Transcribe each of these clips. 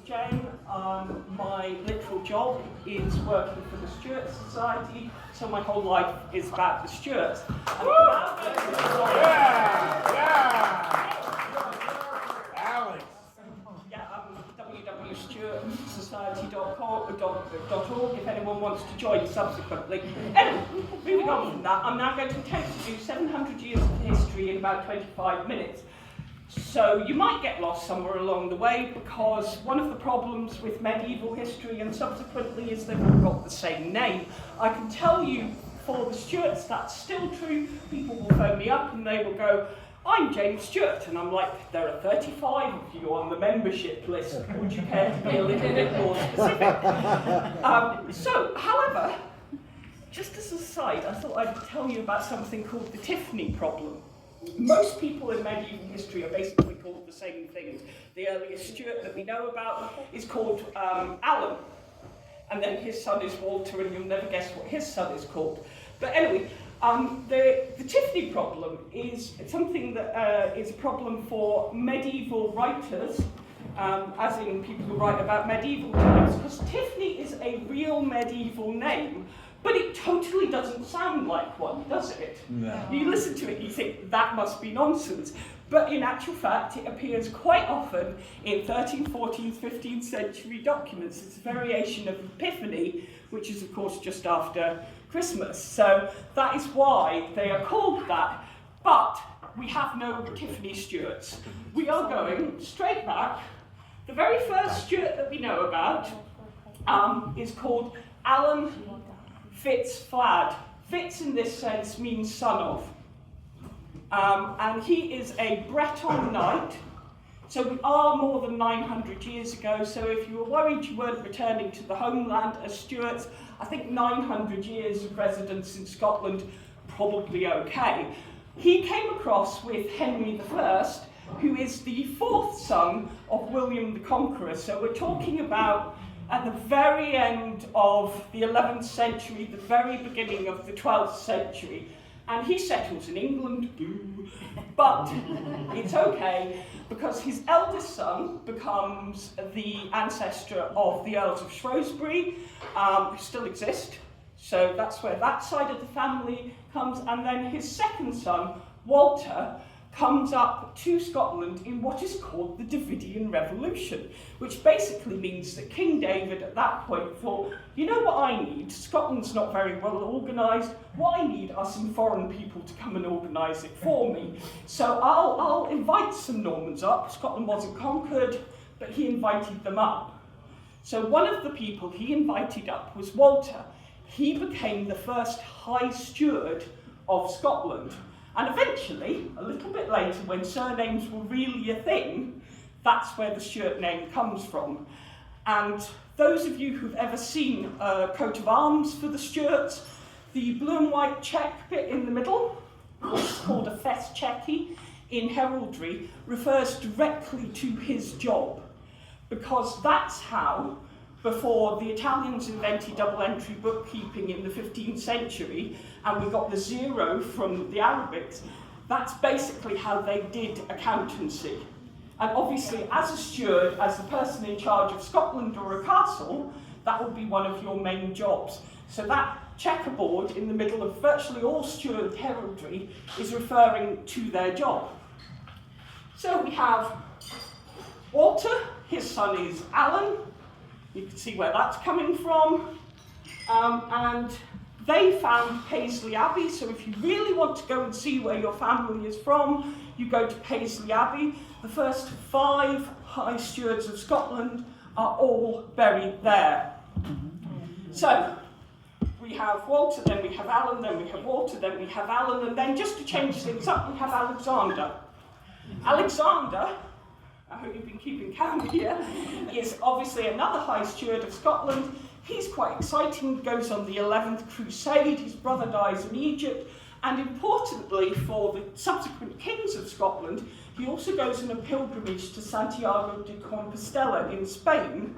Jane, my literal job is working for the Stewart Society, so my whole life is about the Stewarts. Alex. www.stewartsociety.org if anyone wants to join subsequently. Anyway, moving on from that, I'm now going to attempt to do 700 years of history in about 25 minutes. So you might get lost somewhere along the way because one of the problems with medieval history and subsequently is they've all got the same name. I can tell you for the Stuarts that's still true. People will phone me up and they will go, "I'm James Stewart," and I'm like, "There are 35 of you on the membership list. Would you care to be a little bit more specific?" However, just as an aside, I thought I'd tell you about something called the Tiffany problem. Most people in medieval history are basically called the same things. The earliest Stewart that we know about is called Alan, and then his son is Walter, and you'll never guess what his son is called. But anyway, the Tiffany problem is something that is a problem for medieval writers, as in people who write about medieval times, because Tiffany is a real medieval name. But it totally doesn't sound like one, does it? No. You listen to it, you think, that must be nonsense. But in actual fact, it appears quite often in 13th, 14th, 15th century documents. It's a variation of Epiphany, which is, of course, just after Christmas. So that is why they are called that. But we have no Tiffany Stewarts. We are going straight back. The very first Stewart that we know about is called Alan Fitz-Flad. Fitz in this sense means son of. And he is a Breton knight. So we are more than 900 years ago. So if you were worried you weren't returning to the homeland as Stuarts, I think 900 years of residence in Scotland, probably okay. He came across with Henry I, who is the fourth son of William the Conqueror. So we're talking about at the very end of the 11th century, the very beginning of the 12th century. And he settles in England, but it's okay, because his eldest son becomes the ancestor of the Earls of Shrewsbury, who still exist. So that's where that side of the family comes. And then his second son, Walter, comes up to Scotland in what is called the Davidian Revolution, which basically means that King David at that point thought, you know what I need? Scotland's not very well organised. What I need are some foreign people to come and organise it for me. So I'll invite some Normans up. Scotland wasn't conquered, but he invited them up. So one of the people he invited up was Walter. He became the first High Steward of Scotland. And eventually, a little bit later, when surnames were really a thing, that's where the Stewart name comes from. And those of you who've ever seen a coat of arms for the Stuarts, the blue and white check bit in the middle, which is called a fess checky in heraldry, refers directly to his job, because that's how, before the Italians invented double-entry bookkeeping in the 15th century, and we got the zero from the Arabics, that's basically how they did accountancy. And obviously, as a steward, as the person in charge of Scotland or a castle, that will be one of your main jobs. So that checkerboard in the middle of virtually all steward heraldry is referring to their job. So we have Walter, his son is Alan. You can see where that's coming from. And they found Paisley Abbey, so if you really want to go and see where your family is from, you go to Paisley Abbey. The first 5 High Stewards of Scotland are all buried there. So, we have Walter, then we have Alan, then we have Walter, then we have Alan, and then just to change things up, we have Alexander. Alexander, I hope you've been keeping count here, is obviously another High Steward of Scotland. He's quite exciting, goes on the 11th Crusade, his brother dies in Egypt, and importantly for the subsequent kings of Scotland, he also goes on a pilgrimage to Santiago de Compostela in Spain,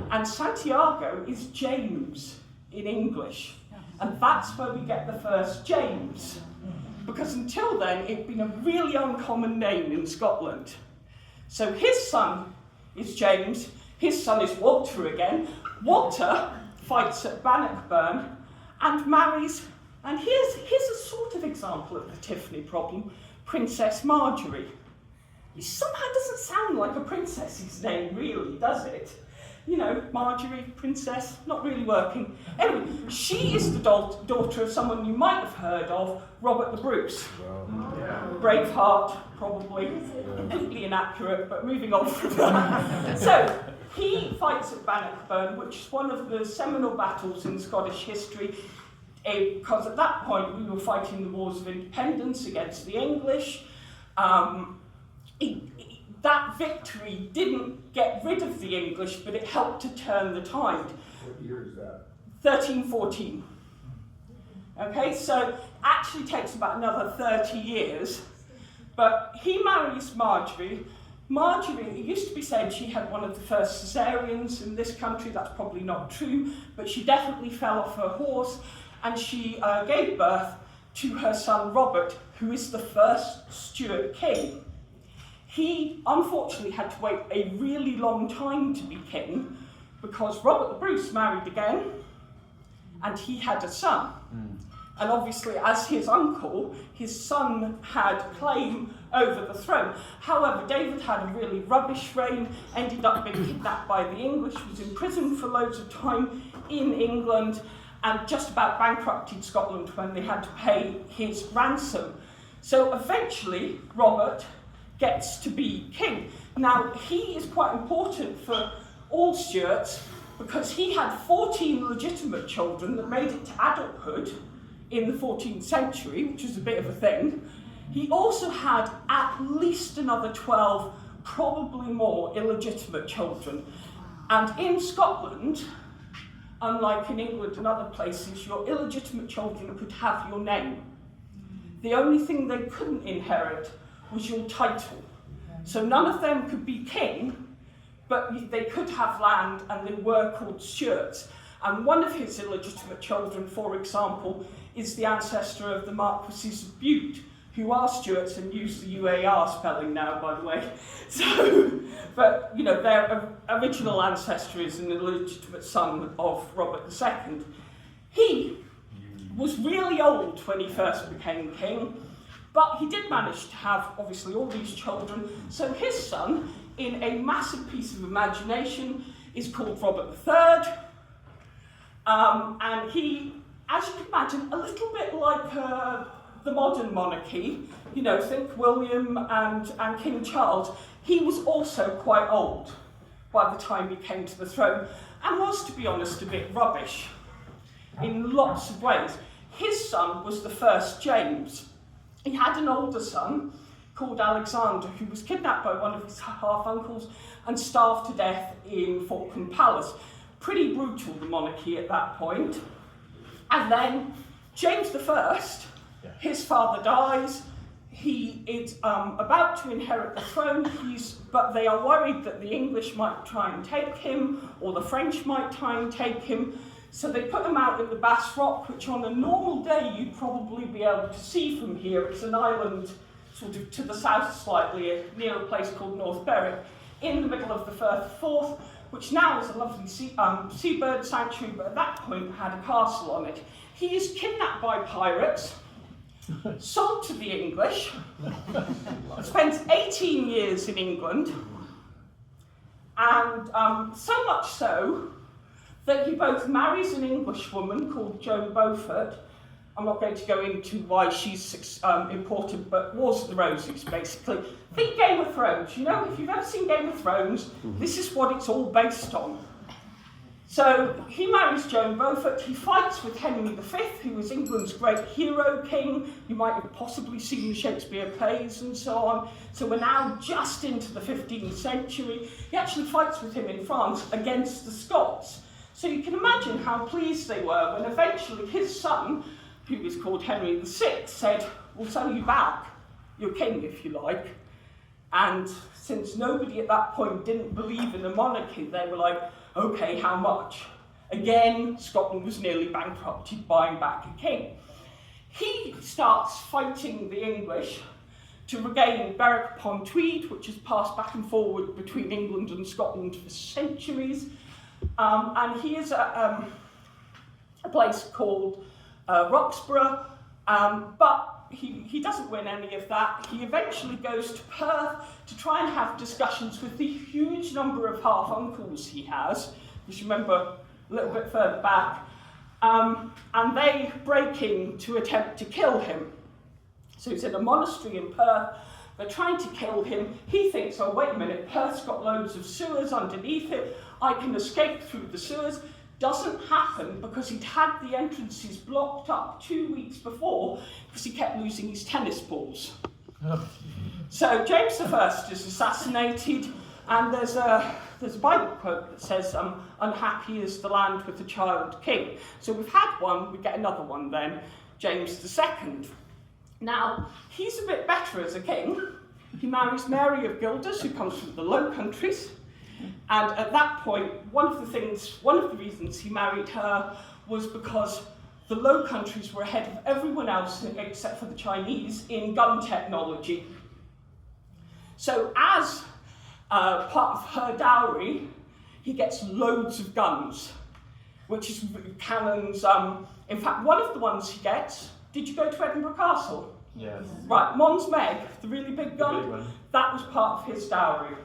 and Santiago is James in English, and that's where we get the first James, because until then it'd been a really uncommon name in Scotland. So his son is James. His son is Walter again. Walter fights at Bannockburn and marries, and here's a sort of example of the Tiffany problem, Princess Marjorie. It somehow doesn't sound like a princess's name, really, does it? You know, Marjorie, princess, not really working. Anyway, she is the daughter of someone you might have heard of, Robert the Bruce. Braveheart, probably. Completely inaccurate, but moving on from that. So, he fights at Bannockburn, which is one of the seminal battles in Scottish history, because at that point we were fighting the wars of independence against the English. That victory didn't get rid of the English, but it helped to turn the tide. What year is that? 1314. Okay, so actually takes about another 30 years. But he marries Marjorie. Marjorie, it used to be said she had one of the first cesareans in this country. That's probably not true, but she definitely fell off her horse, and she gave birth to her son Robert, who is the first Stewart king. He, unfortunately, had to wait a really long time to be king because Robert the Bruce married again and he had a son. And obviously, as his uncle, his son had claim over the throne. However, David had a really rubbish reign, ended up being kidnapped by the English, was imprisoned for loads of time in England, and just about bankrupted Scotland when they had to pay his ransom. So eventually, Robert gets to be king. Now, he is quite important for all Stuarts because he had 14 legitimate children that made it to adulthood in the 14th century, which was a bit of a thing. He also had at least another 12, probably more, illegitimate children. And in Scotland, unlike in England and other places, your illegitimate children could have your name. The only thing they couldn't inherit was your title. So none of them could be king, but they could have land, and they were called Stuarts. And one of his illegitimate children, for example, is the ancestor of the Marquesses of Bute, who are Stuarts and use the UAR spelling now, by the way. So, but, you know, their original ancestor is an illegitimate son of Robert II. He was really old when he first became king, but he did manage to have, obviously, all these children. So his son, in a massive piece of imagination, is called Robert III. And he, as you can imagine, a little bit like the modern monarchy, you know, think William and King Charles, he was also quite old by the time he came to the throne, and was, to be honest, a bit rubbish in lots of ways. His son was the first James. He had an older son called Alexander, who was kidnapped by one of his half-uncles and starved to death in Falkland Palace. Pretty brutal, the monarchy at that point. And then James I, his father dies. He is about to inherit the throne, but they are worried that the English might try and take him, or the French might try and take him. So they put him out in the Bass Rock, which on a normal day you'd probably be able to see from here. It's an island sort of to the south slightly, near a place called North Berwick, in the middle of the Firth of Forth, which now is a lovely seabird sanctuary, but at that point had a castle on it. He is kidnapped by pirates, sold to the English, spends 18 years in England, and so much so that he both marries an English woman called Joan Beaufort. I'm not going to go into why she's important, but Wars of the Roses, basically. Think Game of Thrones. You know, if you've ever seen Game of Thrones, this is what it's all based on. So he marries Joan Beaufort. He fights with Henry V, who was England's great hero king. You might have possibly seen the Shakespeare plays and so on. So we're now just into the 15th century. He actually fights with him in France against the Scots. So you can imagine how pleased they were when eventually his son, who was called Henry VI, said, "We'll sell you back. You're king, if you like." And since nobody at that point didn't believe in a monarchy, they were like, "Okay, how much?" Again, Scotland was nearly bankrupted, buying back a king. He starts fighting the English to regain Berwick-upon-Tweed, which has passed back and forward between England and Scotland for centuries. And he is at a place called Roxburgh, but he doesn't win any of that. He eventually goes to Perth to try and have discussions with the huge number of half-uncles he has, which remember a little bit further back, and they break in to attempt to kill him. So he's in a monastery in Perth, they're trying to kill him. He thinks, oh wait a minute, Perth's got loads of sewers underneath it, I can escape through the sewers. Doesn't happen because he'd had the entrances blocked up 2 weeks before because he kept losing his tennis balls. So James I is assassinated, and there's a Bible quote that says, unhappy is the land with the child king. So we've had one, we get another one then, James II. Now, he's a bit better as a king. He marries Mary of Guelders, who comes from the Low Countries. And at that point, one of the reasons he married her was because the Low Countries were ahead of everyone else, except for the Chinese, in gun technology. So as part of her dowry, he gets loads of guns, which is cannons. In fact, one of the ones he gets, did you go to Edinburgh Castle? Yes. Right, Mons Meg, the really big gun, The big one. that was part of his dowry.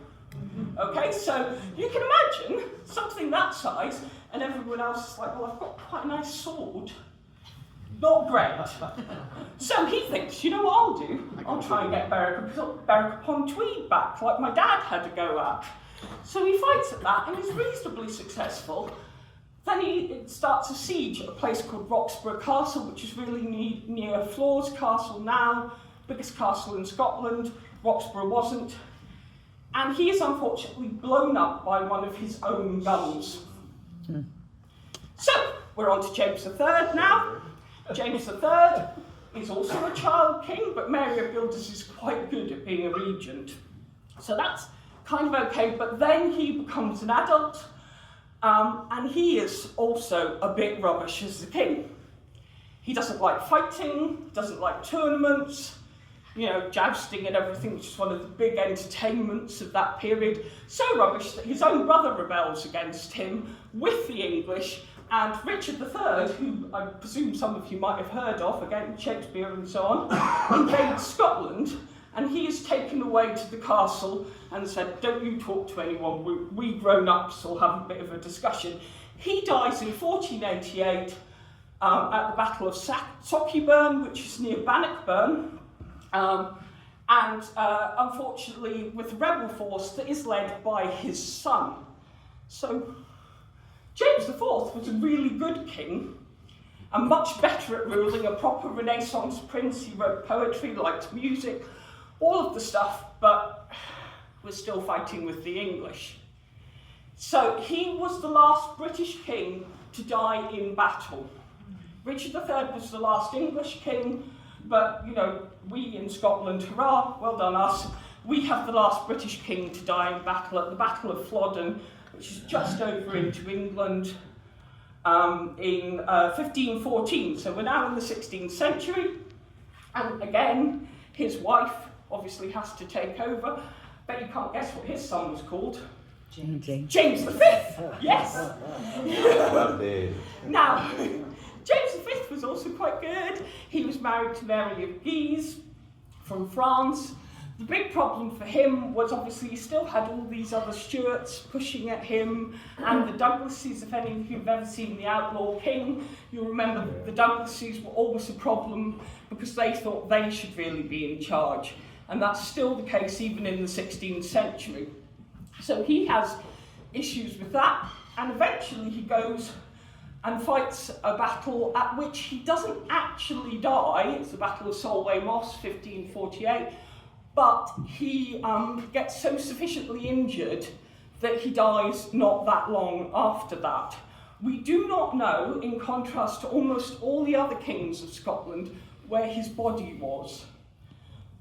Okay, so you can imagine something that size, and everyone else is like, well, I've got quite a nice sword. Not great. So he thinks, you know what I'll do? I'll try and get Berwick-upon-Tweed back, like my dad had to go at. So he fights at that, and is reasonably successful. Then he starts a siege at a place called Roxburgh Castle, which is really near Flores Castle now, biggest castle in Scotland. Roxburgh wasn't. And he is unfortunately blown up by one of his own guns. So, we're on to James III now. James III is also a child king, but Mary of Guelders is quite good at being a regent. So that's kind of okay, but then he becomes an adult, and he is also a bit rubbish as a king. He doesn't like fighting, doesn't like tournaments, you know, jousting and everything, which is one of the big entertainments of that period. So rubbish that his own brother rebels against him with the English, and Richard III, who I presume some of you might have heard of, again, Shakespeare and so on, invades Scotland, and he is taken away to the castle and said, don't you talk to anyone, we grown-ups will have a bit of a discussion. He dies in 1488 at the Battle of Sockieburn, which is near Bannockburn, and unfortunately with a rebel force that is led by his son. So James IV was a really good king, and much better at ruling, a proper Renaissance prince. He wrote poetry, liked music, all of the stuff, but was still fighting with the English. So he was the last British king to die in battle. Richard III was the last English king, but, you know, we in Scotland, hurrah, well done us, we have the last British king to die in battle at the Battle of Flodden, which is just over into England in 1514. So we're now in the 16th century, and again, his wife obviously has to take over. Bet you can't guess what his son was called. James V, yes! Now, James V was also quite good. He was married to Mary of Guise from France. The big problem for him was obviously he still had all these other Stuarts pushing at him, and the Douglases. If any of you have ever seen The Outlaw King, you'll remember that the Douglases were always a problem because they thought they should really be in charge. And that's still the case even in the 16th century. So he has issues with that, and eventually he goes and fights a battle at which he doesn't actually die. It's the Battle of Solway Moss, 1548. But he gets so sufficiently injured that he dies not that long after that. We do not know, in contrast to almost all the other kings of Scotland, where his body was.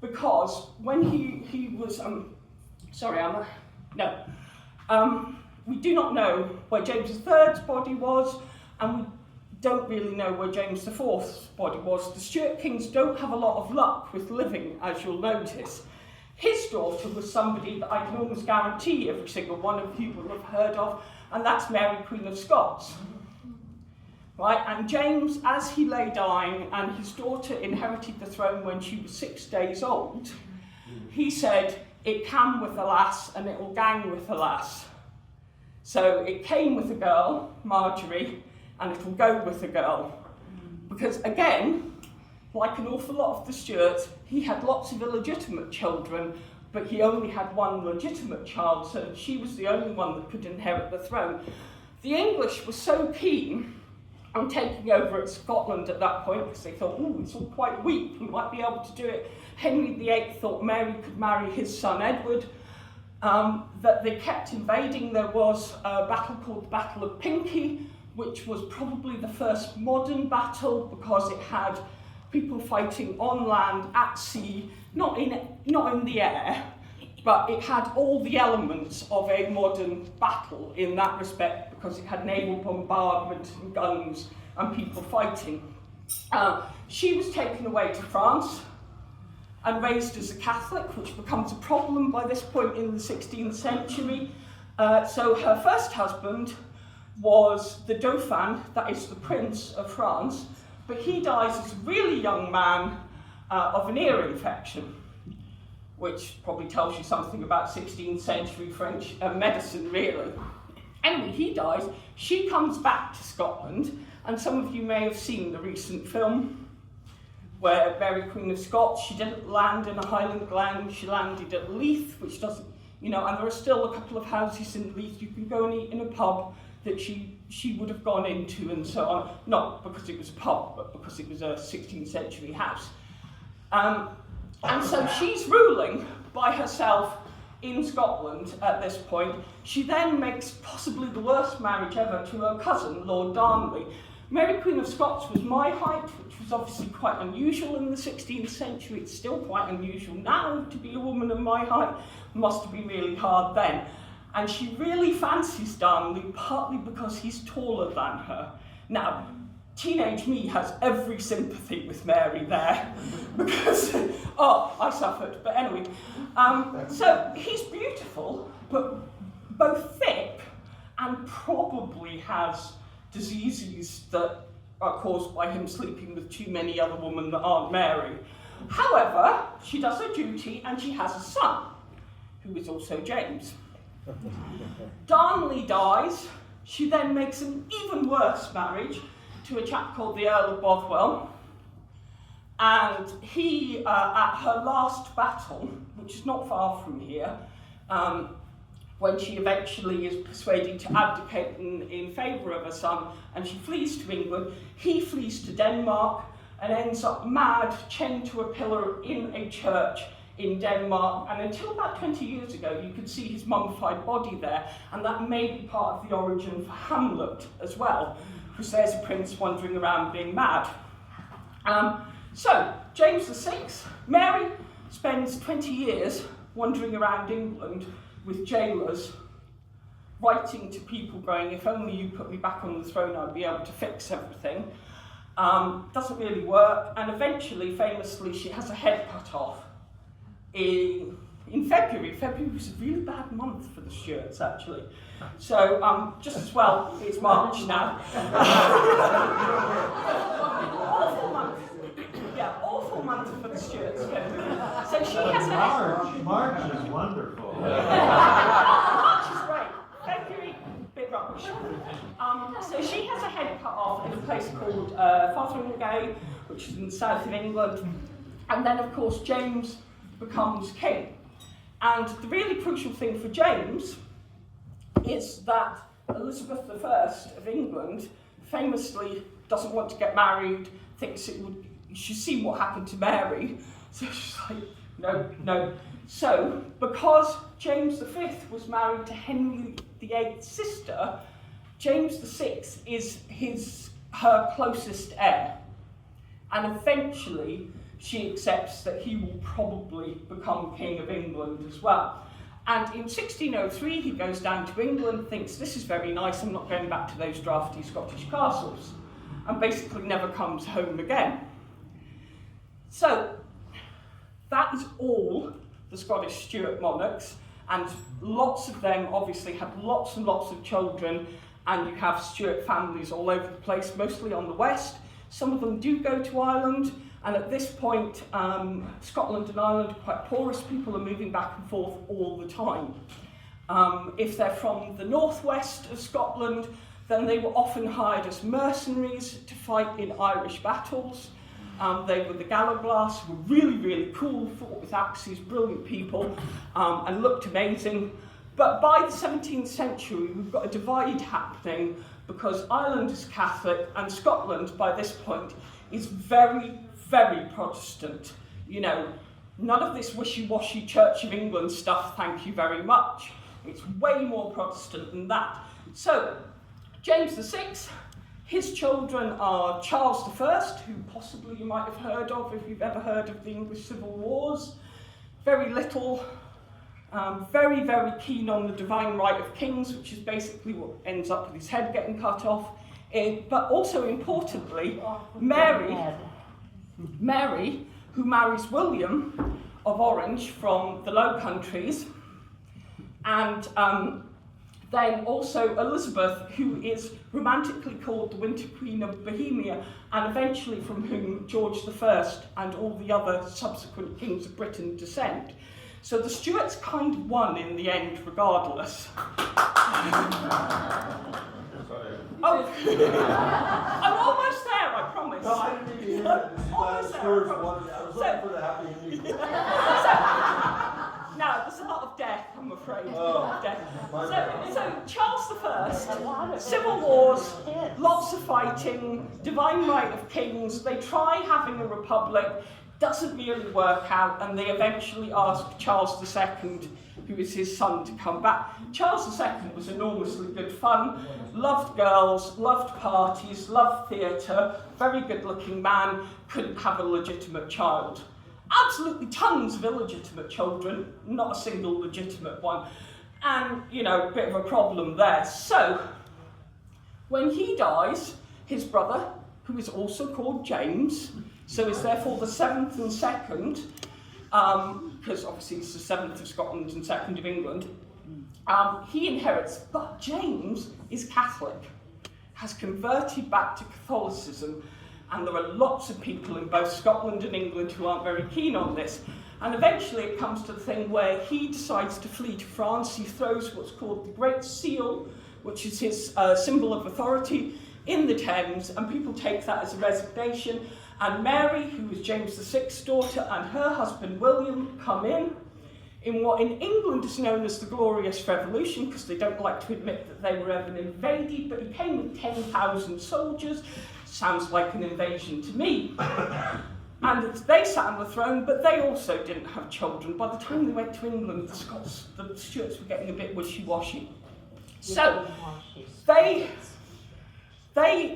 Because when he was, we do not know where James III's body was, and we don't really know where James IV's body was. The Stuart kings don't have a lot of luck with living, as you'll notice. His daughter was somebody that I can almost guarantee every single one of you will have heard of, and that's Mary, Queen of Scots. Right, and James, as he lay dying, and his daughter inherited the throne when she was 6 days old, he said, "It can with a lass, and it will gang with a lass." So it came with a girl, Marjorie, and it will go with a girl. Because again, like an awful lot of the Stuarts, he had lots of illegitimate children, but he only had one legitimate child, so she was the only one that could inherit the throne. The English were so keen on taking over at Scotland at that point, because they thought, oh, it's all quite weak, we might be able to do it. Henry VIII thought Mary could marry his son Edward, that they kept invading. There was a battle called the Battle of Pinkie, which was probably the first modern battle because it had people fighting on land, at sea, not in the air, but it had all the elements of a modern battle in that respect because it had naval bombardment and guns and people fighting. She was taken away to France and raised as a Catholic, which becomes a problem by this point in the 16th century. So her first husband was the Dauphin, that is the Prince of France, but he dies as a really young man of an ear infection, which probably tells you something about 16th century French medicine, really. Anyway, he dies, she comes back to Scotland, and some of you may have seen the recent film where Mary, Queen of Scots, she didn't land in a Highland glen, she landed at Leith, which doesn't, and there are still a couple of houses in Leith you can go and eat in a pub that she would have gone into and so on, not because it was a pub, but because it was a 16th century house. And so she's ruling by herself in Scotland at this point. She then makes possibly the worst marriage ever to her cousin, Lord Darnley. Mary, Queen of Scots was my height, which was obviously quite unusual in the 16th century. It's still quite unusual now to be a woman of my height. Must have been really hard then. And she really fancies Darnley, partly because he's taller than her. Now, teenage me has every sympathy with Mary there, because, I suffered, but anyway. So he's beautiful, but both thick and probably has diseases that are caused by him sleeping with too many other women that aren't Mary. However, she does her duty and she has a son, who is also James. Darnley dies. She then makes an even worse marriage to a chap called the Earl of Bothwell, and he, at her last battle, which is not far from here, when she eventually is persuaded to abdicate in favour of her son, and she flees to England, he flees to Denmark and ends up mad, chained to a pillar in a church in Denmark, and until about 20 years ago you could see his mummified body there, and that may be part of the origin for Hamlet as well, because there's a prince wandering around being mad. So, James VI, Mary spends 20 years wandering around England with jailers, writing to people going, if only you put me back on the throne I'd be able to fix everything. Doesn't really work, and eventually, famously, she has her head cut off in February. February was a really bad month for the Stuarts, actually. So, just as well, it's March now. Awful month. Yeah, awful month for the Stuarts, February. So she has a... March is wonderful. March is great. February, bit rubbish. So she has a head cut off in a place called Fotheringay, which is in the south of England. And then, of course, James becomes king. And the really crucial thing for James is that Elizabeth I of England famously doesn't want to get married, thinks she's seen what happened to Mary, so she's like, no. So, because James V was married to Henry VIII's sister, James VI is her closest heir. And eventually, she accepts that he will probably become King of England as well. And in 1603, he goes down to England, thinks, this is very nice, I'm not going back to those drafty Scottish castles. and basically never comes home again. So that is all the Scottish Stuart monarchs, and lots of them obviously had lots and lots of children, and you have Stuart families all over the place, mostly on the west. Some of them do go to Ireland, and at this point, Scotland and Ireland are quite porous. People are moving back and forth all the time. If they're from the northwest of Scotland, then they were often hired as mercenaries to fight in Irish battles. They were the Gallowglass, who were really, really cool, fought with axes, brilliant people, and looked amazing. But by the 17th century, we've got a divide happening because Ireland is Catholic and Scotland, by this point, is very, very Protestant. You know, none of this wishy-washy Church of England stuff, thank you very much. It's way more Protestant than that. So, James VI, his children are Charles I, who possibly you might have heard of if you've ever heard of the English Civil Wars. Very little, very, very keen on the divine right of kings, which is basically what ends up with his head getting cut off. But also importantly, Mary, who marries William of Orange from the Low Countries, and then also Elizabeth, who is romantically called the Winter Queen of Bohemia, and eventually from whom George I and all the other subsequent kings of Britain descend. So the Stuarts kind of won in the end, regardless. Oh, I'm almost there, I promise. No, I didn't even hear it. Almost there, I Stewart's promise. one. I was looking for the happy ending. No, there's a lot of death, I'm afraid. A Oh, lot of death. my bad. So Charles I, civil wars, lots of fighting, divine right of kings. They try having a republic, doesn't really work out, and they eventually ask Charles II, who is his son, to come back. Charles II was enormously good fun, loved girls, loved parties, loved theatre, very good-looking man, couldn't have a legitimate child. Absolutely tons of illegitimate children, not a single legitimate one. And, you know, a bit of a problem there. So, when he dies, his brother, who is also called James, so is therefore the 7th and 2nd, because obviously he's the 7th of Scotland and 2nd of England, he inherits, but James is Catholic, has converted back to Catholicism, and there are lots of people in both Scotland and England who aren't very keen on this. And eventually it comes to the thing where he decides to flee to France. He throws what's called the Great Seal, which is his symbol of authority, in the Thames, and people take that as a resignation. And Mary, who is James VI's daughter, and her husband William come in what in England is known as the Glorious Revolution, because they don't like to admit that they were ever invaded, but he came with 10,000 soldiers. Sounds like an invasion to me. And they sat on the throne, but they also didn't have children. By the time they went to England, the Stuarts were getting a bit wishy-washy. So they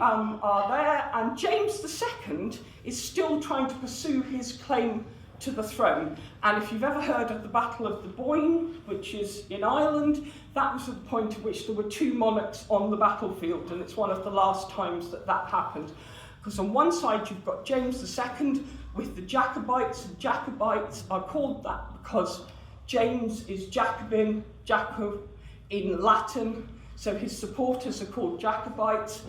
are there, and James II is still trying to pursue his claim to the throne. And if you've ever heard of the Battle of the Boyne, which is in Ireland, that was at the point at which there were two monarchs on the battlefield, and it's one of the last times that that happened. Because on one side you've got James II with the Jacobites, and Jacobites are called that because James is Jacobin, Jacob in Latin, so his supporters are called Jacobites.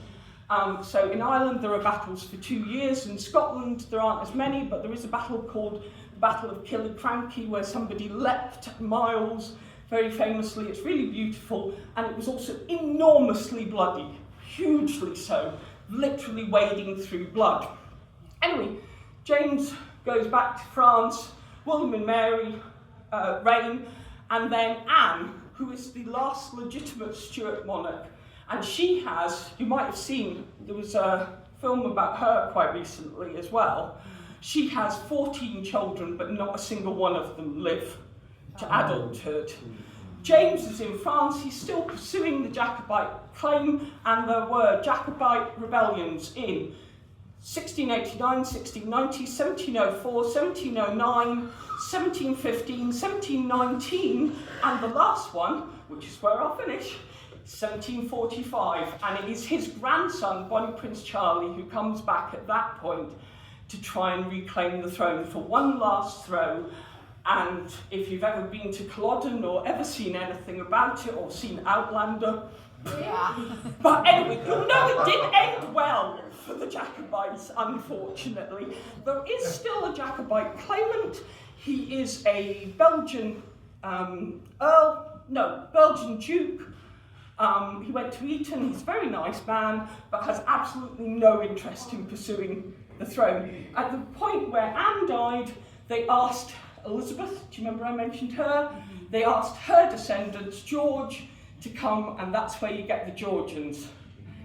So in Ireland there are battles for 2 years. In Scotland there aren't as many, but there is a battle called the Battle of Killiecrankie where somebody leapt miles, very famously. It's really beautiful, and it was also enormously bloody, hugely so, literally wading through blood. Anyway, James goes back to France, William and Mary reign, and then Anne, who is the last legitimate Stuart monarch. And she has, you might have seen, there was a film about her quite recently as well. She has 14 children, but not a single one of them live to adulthood. James is in France, he's still pursuing the Jacobite claim, and there were Jacobite rebellions in 1689, 1690, 1704, 1709, 1715, 1719, and the last one, which is where I'll finish, 1745, and it is his grandson, Bonnie Prince Charlie, who comes back at that point to try and reclaim the throne for one last throw. And if you've ever been to Culloden or ever seen anything about it or seen Outlander, but anyway, you'll know it didn't end well for the Jacobites, unfortunately. There is still a Jacobite claimant. He is a Belgian Belgian Duke. He went to Eton. He's a very nice man, but has absolutely no interest in pursuing the throne. At the point where Anne died, they asked Elizabeth, do you remember I mentioned her? They asked her descendants, George, to come, and that's where you get the Georgians.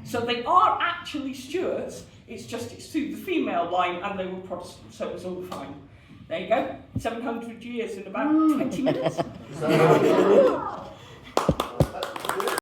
So they are actually Stuarts, it's through the female line, and they were Protestants, so it was all fine. There you go, 700 years in about 20 minutes.